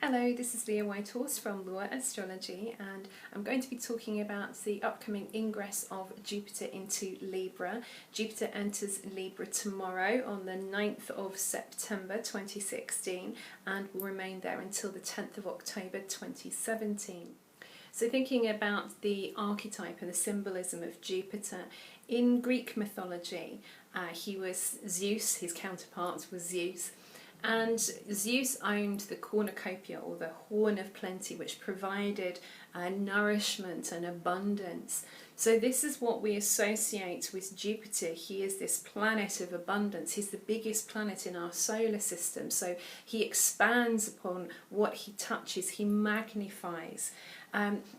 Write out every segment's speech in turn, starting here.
Hello, this is Leah Whitehorse from Leah Astrology, and I'm going to be talking about the upcoming ingress of Jupiter into Libra. Jupiter enters Libra tomorrow on the 9th of September 2016 and will remain there until the 10th of October 2017. So thinking about the archetype and the symbolism of Jupiter, in Greek mythology, he was Zeus, his counterpart was Zeus. And Zeus owned the cornucopia, or the horn of plenty, which provided nourishment and abundance. So this is what we associate with Jupiter. He is this planet of abundance. He's the biggest planet in our solar system. So he expands upon what he touches. He magnifies.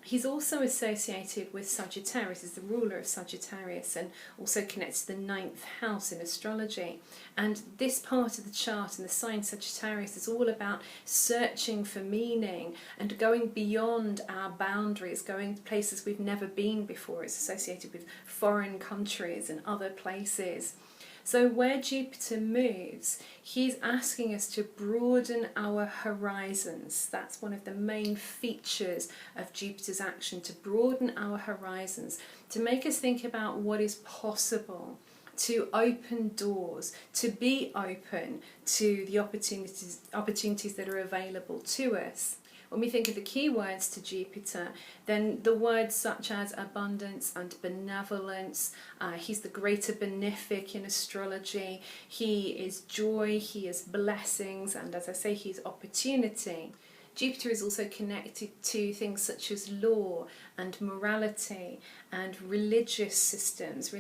He's also associated with Sagittarius, is the ruler of Sagittarius, and also connects to the 9th house in astrology. And this part of the chart and the sign Sagittarius is all about searching for meaning and going beyond our boundaries, going to places we've never been before. It's associated with foreign countries and other places. So where Jupiter moves, he's asking us to broaden our horizons. That's one of the main features of Jupiter's action, to broaden our horizons, to make us think about what is possible, to open doors, to be open to the opportunities that are available to us. When we think of the keywords to Jupiter, then the words such as abundance and benevolence, he's the greater benefic in astrology, he is joy, he is blessings, and as I say, he's opportunity. Jupiter is also connected to things such as law and morality and religious systems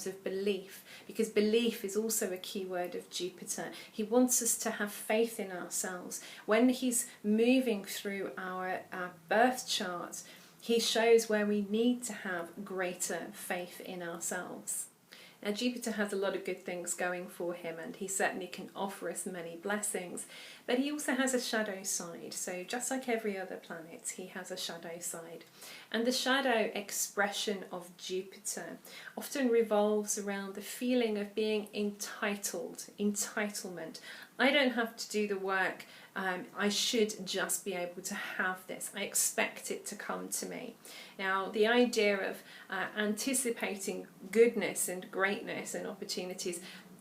of belief, because belief is also a key word of Jupiter. He wants us to have faith in ourselves. When he's moving through our birth chart, he shows where we need to have greater faith in ourselves. Now Jupiter has a lot of good things going for him, and he certainly can offer us many blessings, but he also has a shadow side. So just like every other planet, he has a shadow side. And the shadow expression of Jupiter often revolves around the feeling of being entitled, entitlement. I don't have to do the work, I should just be able to have this. I expect it to come to me. Now, the idea of anticipating goodness and greatness and opportunities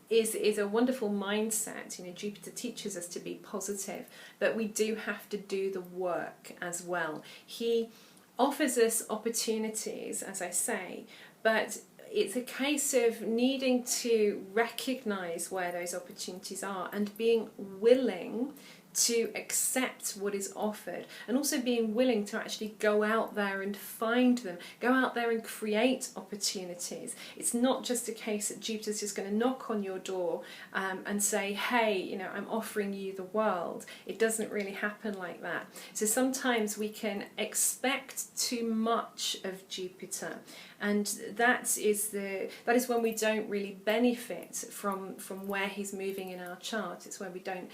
is a wonderful mindset. You know, Jupiter teaches us to be positive, but we do have to do the work as well. He offers us opportunities, as I say, but it's a case of needing to recognise where those opportunities are and being willing to accept what is offered, and also being willing to actually go out there and find them, go out there and create opportunities. It's not just a case that Jupiter's just going to knock on your door and say, hey, you know, I'm offering you the world. It doesn't really happen like that. So sometimes we can expect too much of Jupiter, and that is when we don't really benefit from where he's moving in our chart. It's where we don't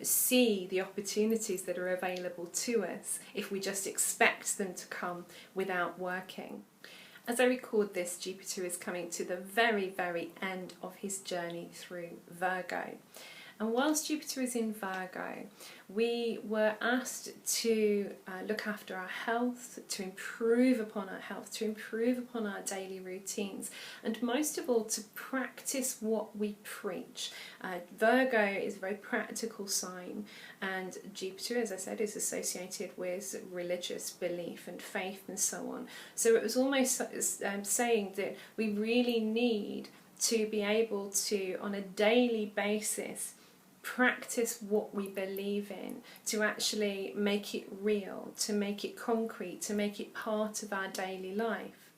see the opportunities that are available to us if we just expect them to come without working. As I record this, Jupiter is coming to the very, very end of his journey through Virgo. And whilst Jupiter is in Virgo, we were asked to look after our health, to improve upon our health, to improve upon our daily routines, and most of all to practice what we preach. Virgo is a very practical sign, and Jupiter, as I said, is associated with religious belief and faith and so on. So it was almost saying that we really need to be able to, on a daily basis, practice what we believe in, to actually make it real, to make it concrete, to make it part of our daily life.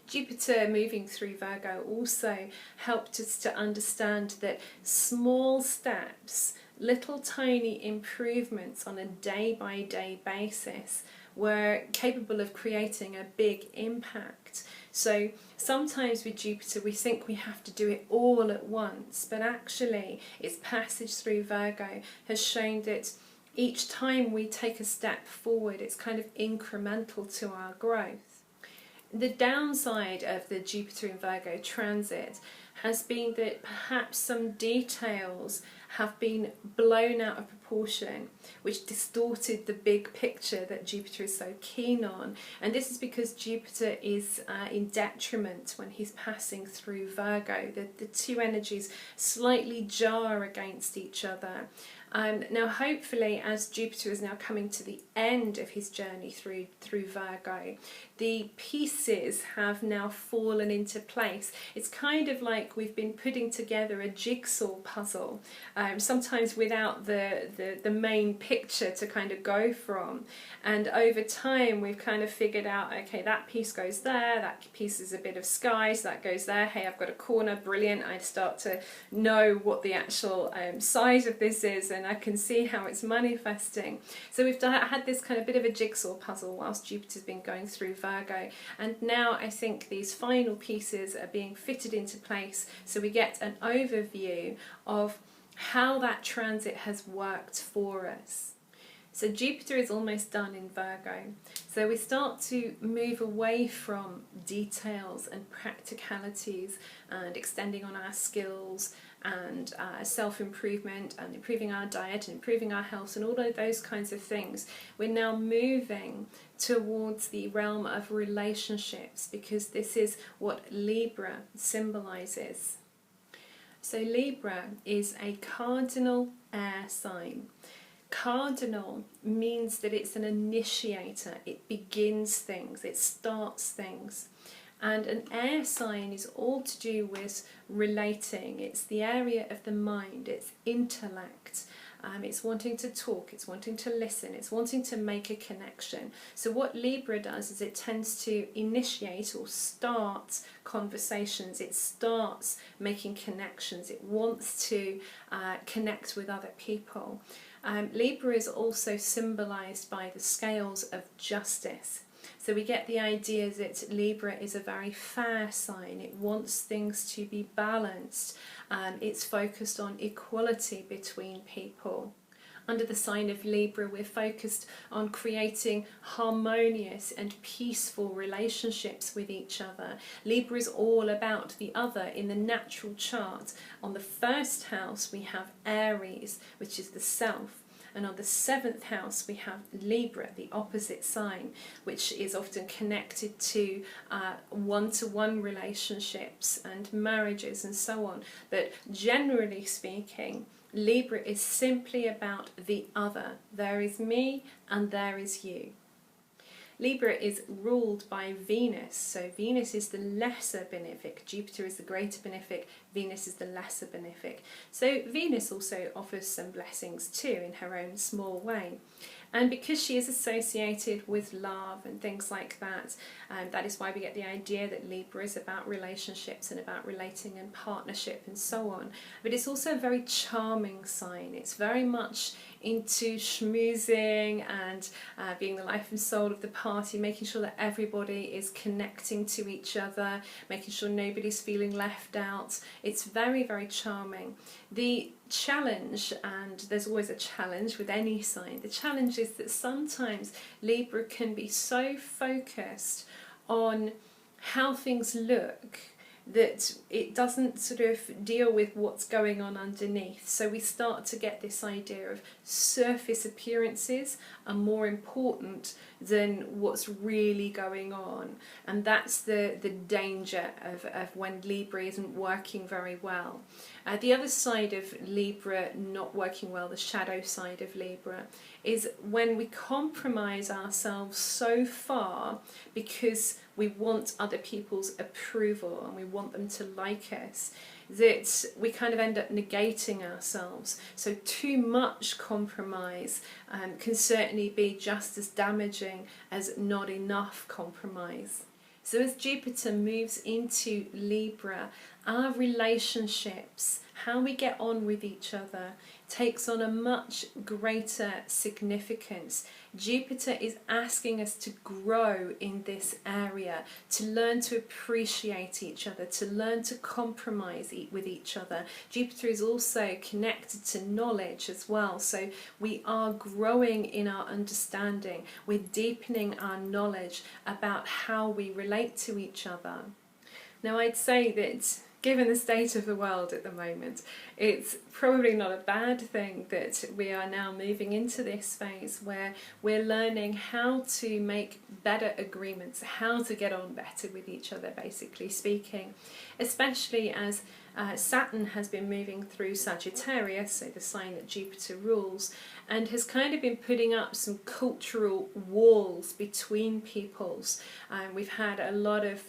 Jupiter moving through Virgo also helped us to understand that small steps, little tiny improvements on a day-by-day basis were capable of creating a big impact. So sometimes with Jupiter we think we have to do it all at once, but actually its passage through Virgo has shown that each time we take a step forward, it's kind of incremental to our growth. The downside of the Jupiter in Virgo transit has been that perhaps some details have been blown out of proportion, which distorted the big picture that Jupiter is so keen on. And this is because Jupiter is in detriment when he's passing through Virgo. The two energies slightly jar against each other. Now hopefully, as Jupiter is now coming to the end of his journey through Virgo, the pieces have now fallen into place. It's kind of like we've been putting together a jigsaw puzzle, sometimes without the main picture to kind of go from. And over time we've kind of figured out, okay, that piece goes there, that piece is a bit of sky, so that goes there, hey, I've got a corner, brilliant, I start to know what the actual size of this is, and I can see how it's manifesting. So we've had this kind of bit of a jigsaw puzzle whilst Jupiter's been going through Virgo, and now I think these final pieces are being fitted into place, so we get an overview of how that transit has worked for us. So Jupiter is almost done in Virgo, so we start to move away from details and practicalities and extending on our skills and self-improvement and improving our diet and improving our health and all of those kinds of things. We're now moving towards the realm of relationships, because this is what Libra symbolises. So Libra is a cardinal air sign. Cardinal means that it's an initiator, it begins things, it starts things. And an air sign is all to do with relating. It's the area of the mind, it's intellect, it's wanting to talk, it's wanting to listen, it's wanting to make a connection. So what Libra does is it tends to initiate or start conversations, it starts making connections, it wants to connect with other people. Libra is also symbolised by the scales of justice. So we get the idea that Libra is a very fair sign. It wants things to be balanced. It's focused on equality between people. Under the sign of Libra, we're focused on creating harmonious and peaceful relationships with each other. Libra is all about the other. In the natural chart, on the first house we have Aries, which is the self. And on the 7th house we have Libra, the opposite sign, which is often connected to one-to-one relationships and marriages and so on. But generally speaking, Libra is simply about the other. There is me and there is you. Libra is ruled by Venus, so Venus is the lesser benefic, Jupiter is the greater benefic, Venus is the lesser benefic. So Venus also offers some blessings too in her own small way. And because she is associated with love and things like that, that is why we get the idea that Libra is about relationships and about relating and partnership and so on. But it's also a very charming sign. It's very much into schmoozing and being the life and soul of the party, making sure that everybody is connecting to each other, making sure nobody's feeling left out. It's very, very charming. The challenge, and there's always a challenge with any sign, the challenge is that sometimes Libra can be so focused on how things look that it doesn't sort of deal with what's going on underneath. So we start to get this idea of surface appearances are more important than what's really going on. And that's the danger of when Libra isn't working very well. The other side of Libra not working well, the shadow side of Libra, is when we compromise ourselves so far because we want other people's approval and we want them to like us, that we kind of end up negating ourselves. So too much compromise can certainly be just as damaging as not enough compromise. So as Jupiter moves into Libra, our relationships, how we get on with each other, takes on a much greater significance. Jupiter is asking us to grow in this area, to learn to appreciate each other, to learn to compromise with each other. Jupiter is also connected to knowledge as well, so we are growing in our understanding. We're deepening our knowledge about how we relate to each other. Now I'd say that given the state of the world at the moment, it's probably not a bad thing that we are now moving into this phase where we're learning how to make better agreements, how to get on better with each other, basically speaking, especially as Saturn has been moving through Sagittarius, so the sign that Jupiter rules, and has kind of been putting up some cultural walls between peoples. We've had a lot of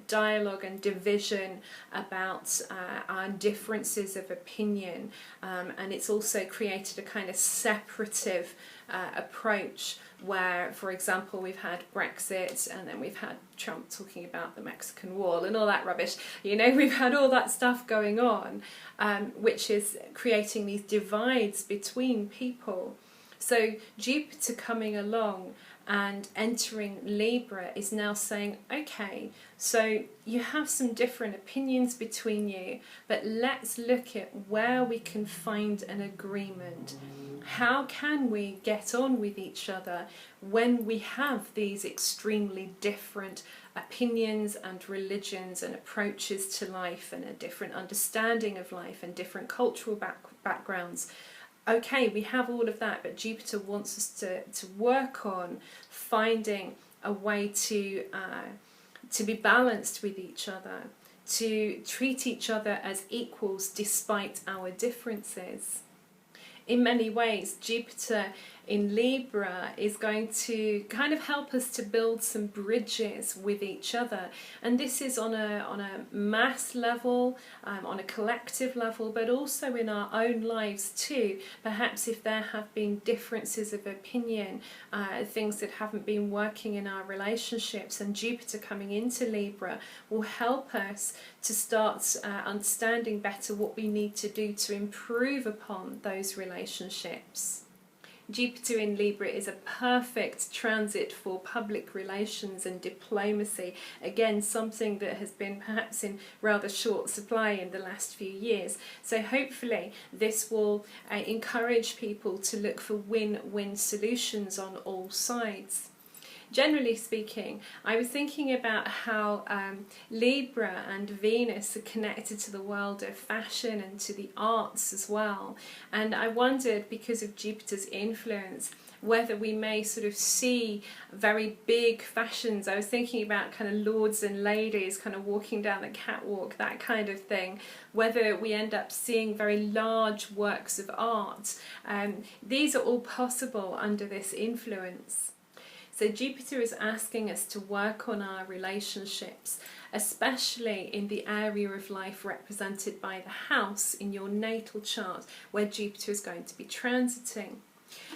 dialogue and division about our differences of opinion, and it's also created a kind of separative approach where, for example, we've had Brexit and then we've had Trump talking about the Mexican Wall and all that rubbish. You know, we've had all that stuff going on, which is creating these divides between people. So Jupiter coming along and entering Libra is now saying, okay, so you have some different opinions between you, but let's look at where we can find an agreement. How can we get on with each other when we have these extremely different opinions and religions and approaches to life and a different understanding of life and different cultural backgrounds? Okay, we have all of that, but Jupiter wants us to work on finding a way to be balanced with each other, to treat each other as equals despite our differences. In many ways, Jupiter in Libra is going to kind of help us to build some bridges with each other, and this is on a mass level, on a collective level, but also in our own lives too. Perhaps if there have been differences of opinion, things that haven't been working in our relationships, and Jupiter coming into Libra will help us to start understanding better what we need to do to improve upon those relationships. Jupiter in Libra is a perfect transit for public relations and diplomacy. Again, something that has been perhaps in rather short supply in the last few years. So hopefully this will encourage people to look for win-win solutions on all sides. Generally speaking, I was thinking about how Libra and Venus are connected to the world of fashion and to the arts as well. And I wondered, because of Jupiter's influence, whether we may sort of see very big fashions. I was thinking about kind of lords and ladies kind of walking down the catwalk, that kind of thing. Whether we end up seeing very large works of art. These are all possible under this influence. So Jupiter is asking us to work on our relationships, especially in the area of life represented by the house in your natal chart where Jupiter is going to be transiting.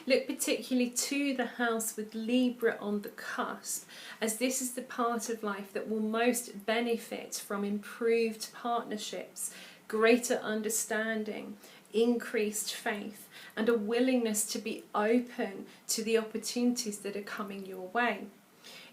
Look particularly to the house with Libra on the cusp, as this is the part of life that will most benefit from improved partnerships, greater understanding, increased faith, and a willingness to be open to the opportunities that are coming your way.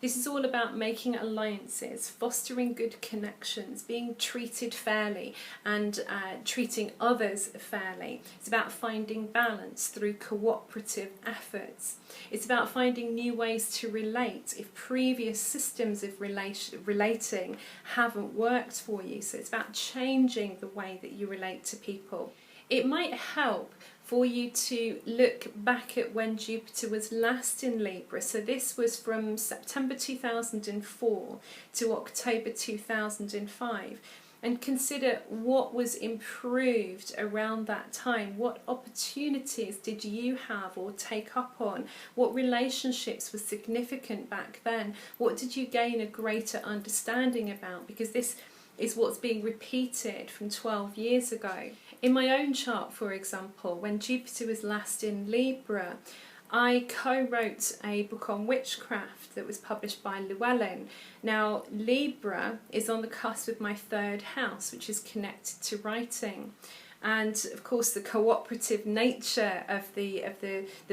This is all about making alliances, fostering good connections, being treated fairly and treating others fairly. It's about finding balance through cooperative efforts. It's about finding new ways to relate if previous systems of relating haven't worked for you. So it's about changing the way that you relate to people. It might help for you to look back at when Jupiter was last in Libra. So this was from September 2004 to October 2005. And consider what was improved around that time. What opportunities did you have or take up on? What relationships were significant back then? What did you gain a greater understanding about? Because this is what's being repeated from 12 years ago. In my own chart, for example, when Jupiter was last in Libra, I co-wrote a book on witchcraft that was published by Llewellyn. Now, Libra is on the cusp of my third house, which is connected to writing. And of course the cooperative nature of the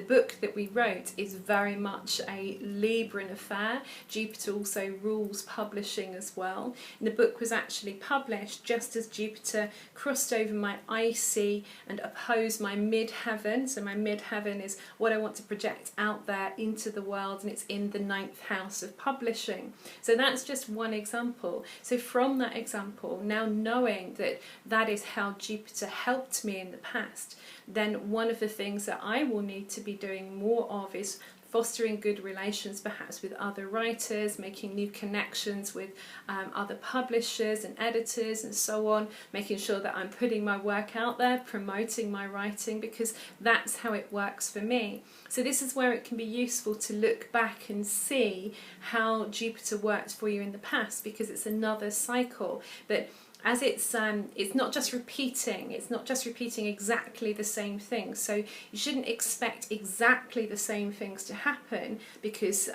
book that we wrote is very much a Libran affair. Jupiter also rules publishing as well. And the book was actually published just as Jupiter crossed over my icy and opposed my midheaven. So my midheaven is what I want to project out there into the world, and it's in the 9th house of publishing. So that's just one example. So from that example, now knowing that that is how Jupiter helped me in the past, then one of the things that I will need to be doing more of is fostering good relations perhaps with other writers, making new connections with other publishers and editors and so on, making sure that I'm putting my work out there, promoting my writing, because that's how it works for me. So this is where it can be useful to look back and see how Jupiter worked for you in the past, because it's another cycle. But as it's not just repeating exactly the same things. So you shouldn't expect exactly the same things to happen, because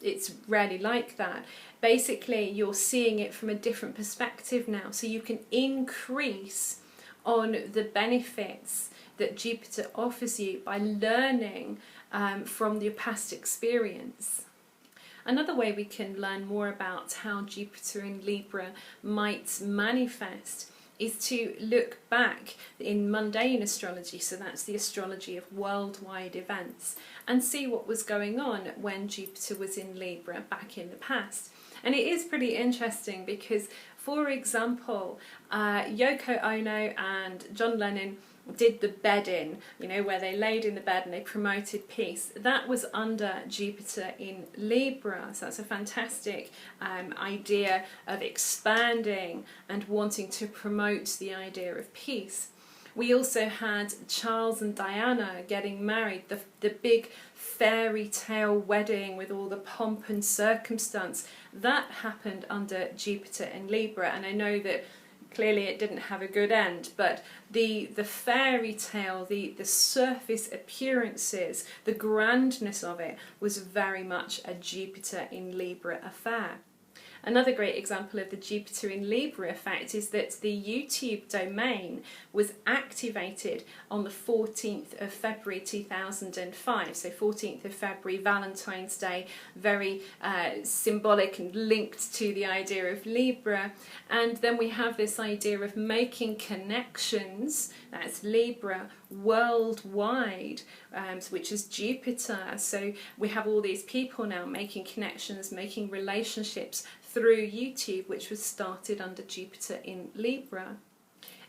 it's rarely like that. Basically, you're seeing it from a different perspective now, so you can increase on the benefits that Jupiter offers you by learning from your past experience. Another way we can learn more about how Jupiter in Libra might manifest is to look back in mundane astrology, so that's the astrology of worldwide events, and see what was going on when Jupiter was in Libra back in the past. And it is pretty interesting because, for example, Yoko Ono and John Lennon did the bed-in, where they laid in the bed and they promoted peace. That was under Jupiter in Libra, so that's a fantastic idea of expanding and wanting to promote the idea of peace. We also had Charles and Diana getting married, the big fairy tale wedding with all the pomp and circumstance. That happened under Jupiter in Libra, and I know that clearly it didn't have a good end, but the fairy tale, the surface appearances, the grandness of it was very much a Jupiter in Libra affair. Another great example of the Jupiter in Libra effect is that the YouTube domain was activated on the 14th of February 2005. So 14th of February, Valentine's Day, very symbolic and linked to the idea of Libra. And then we have this idea of making connections, that's Libra, worldwide, which is Jupiter. So we have all these people now making connections, making relationships through YouTube, which was started under Jupiter in Libra.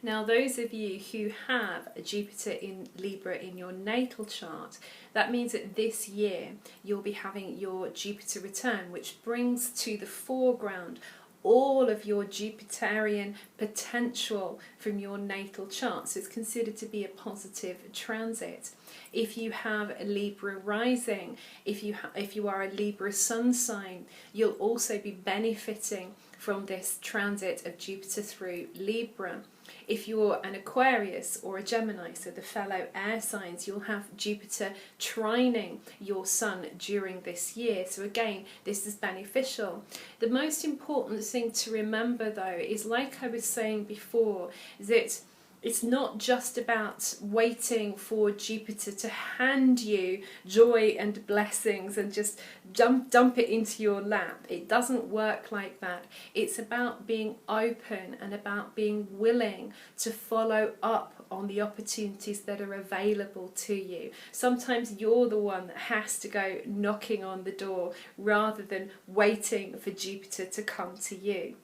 Now, those of you who have a Jupiter in Libra in your natal chart, that means that this year you'll be having your Jupiter return, which brings to the foreground all of your Jupiterian potential from your natal chart. So it's considered to be a positive transit. If you have a Libra rising, if you are a Libra sun sign, you'll also be benefiting from this transit of Jupiter through Libra. If you're an Aquarius or a Gemini, so the fellow air signs, you'll have Jupiter trining your sun during this year. So again, this is beneficial. The most important thing to remember though is, like I was saying before, that it's not just about waiting for Jupiter to hand you joy and blessings and just dump it into your lap. It doesn't work like that. It's about being open and about being willing to follow up on the opportunities that are available to you. Sometimes you're the one that has to go knocking on the door rather than waiting for Jupiter to come to you.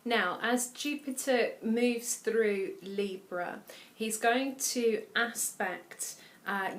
Now, as Jupiter moves through Libra, he's going to aspect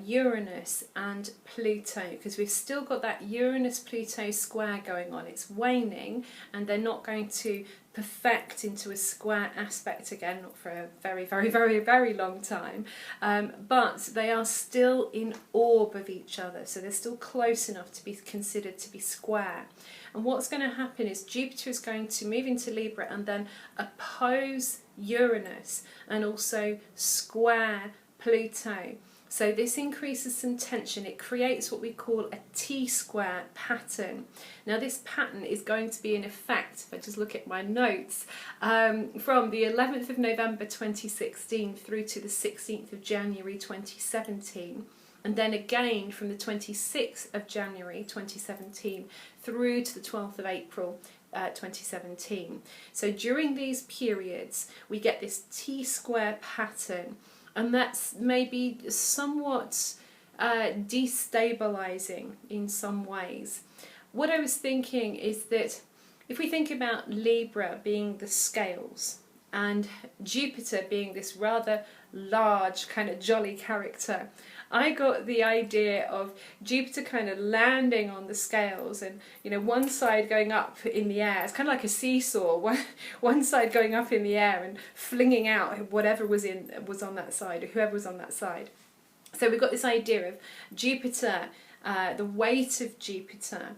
Uranus and Pluto, because we've still got that Uranus-Pluto square going on. It's waning, and they're not going to perfect into a square aspect again, not for a very, very, very, very long time, but they are still in orb of each other, so they're still close enough to be considered to be square. And what's going to happen is Jupiter is going to move into Libra and then oppose Uranus and also square Pluto. So this increases some tension. It creates what we call a T-square pattern. Now this pattern is going to be in effect, if I just look at my notes, from the 11th of November 2016 through to the 16th of January 2017. And then again from the 26th of January 2017 through to the 12th of April 2017. So during these periods we get this T-square pattern, and that's maybe somewhat destabilizing in some ways. What I was thinking is that if we think about Libra being the scales and Jupiter being this rather large kind of jolly character, I got the idea of Jupiter kind of landing on the scales, and one side going up in the air. It's kind of like a seesaw. One side going up in the air and flinging out whatever was on that side, or whoever was on that side. So we've got this idea of Jupiter, the weight of Jupiter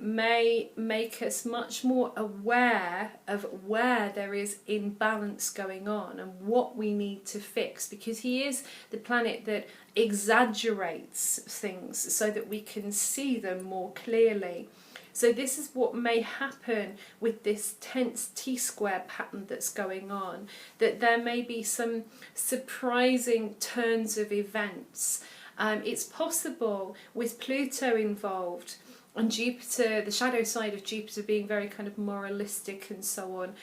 may make us much more aware of where there is imbalance going on and what we need to fix, because he is the planet that exaggerates things so that we can see them more clearly. So this is what may happen with this tense T-square pattern that's going on, that there may be some surprising turns of events. It's possible with Pluto involved, and Jupiter, the shadow side of Jupiter being very kind of moralistic and so on,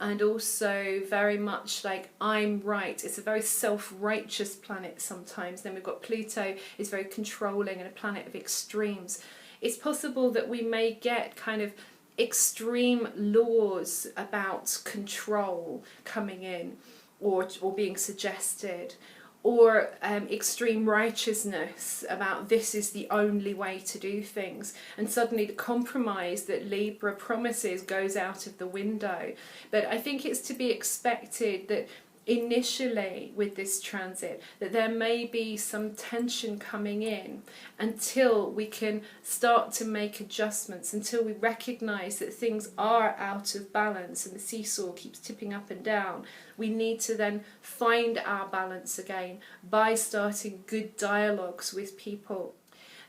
and also very much like I'm right. It's a very self-righteous planet sometimes. Then we've got Pluto is very controlling and a planet of extremes. It's possible that we may get kind of extreme laws about control coming in, or being suggested, or extreme righteousness about this is the only way to do things, and suddenly the compromise that Libra promises goes out of the window. But I think it's to be expected that initially with this transit that there may be some tension coming in until we can start to make adjustments, until we recognise that things are out of balance and the seesaw keeps tipping up and down. We need to then find our balance again by starting good dialogues with people.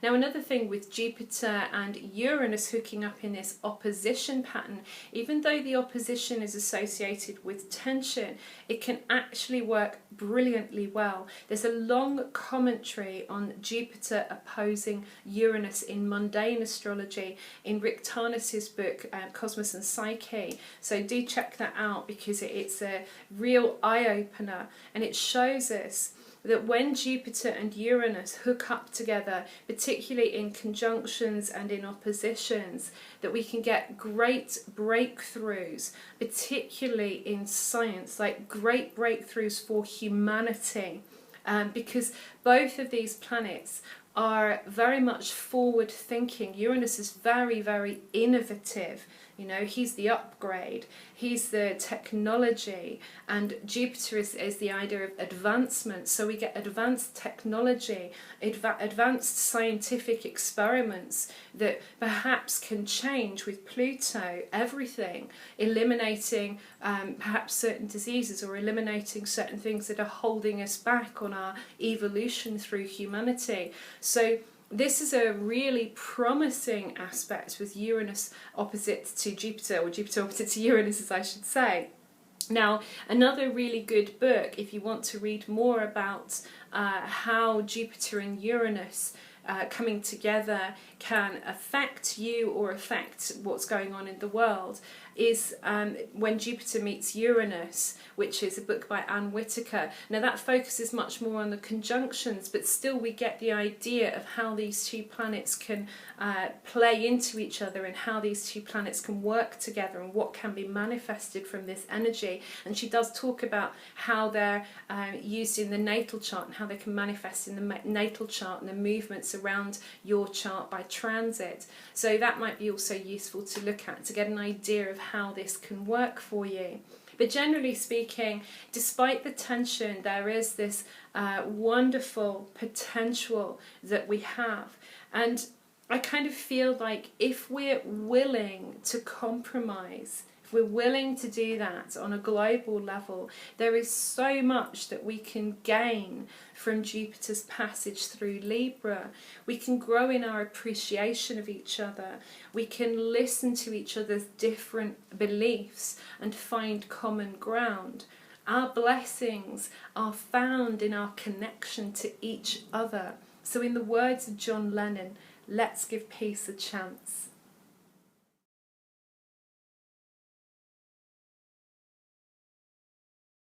Now another thing with Jupiter and Uranus hooking up in this opposition pattern, even though the opposition is associated with tension, it can actually work brilliantly well. There's a long commentary on Jupiter opposing Uranus in mundane astrology in Rick Tarnas's book Cosmos and Psyche. So do check that out, because it's a real eye-opener, and it shows us that when Jupiter and Uranus hook up together, particularly in conjunctions and in oppositions, that we can get great breakthroughs, particularly in science, like great breakthroughs for humanity, because both of these planets are very much forward thinking. Uranus is very, very innovative. He's the upgrade, he's the technology, and Jupiter is the idea of advancement. So we get advanced technology, advanced scientific experiments that perhaps can change with Pluto everything, eliminating perhaps certain diseases, or eliminating certain things that are holding us back on our evolution through humanity. So this is a really promising aspect with Uranus opposite to Jupiter, or Jupiter opposite to Uranus, as I should say. Now, another really good book, if you want to read more about how Jupiter and Uranus coming together can affect you or affect what's going on in the world, is When Jupiter Meets Uranus, which is a book by Anne Whitaker. Now that focuses much more on the conjunctions, but still we get the idea of how these two planets can play into each other, and how these two planets can work together, and what can be manifested from this energy. And she does talk about how they're used in the natal chart, and how they can manifest in the natal chart and the movements around your chart by transit. So that might be also useful to look at, to get an idea of how this can work for you. But generally speaking, despite the tension, there is this wonderful potential that we have. And I kind of feel like if we're willing to compromise, if we're willing to do that on a global level, there is so much that we can gain from Jupiter's passage through Libra. We can grow in our appreciation of each other. We can listen to each other's different beliefs and find common ground. Our blessings are found in our connection to each other. So in the words of John Lennon, let's give peace a chance.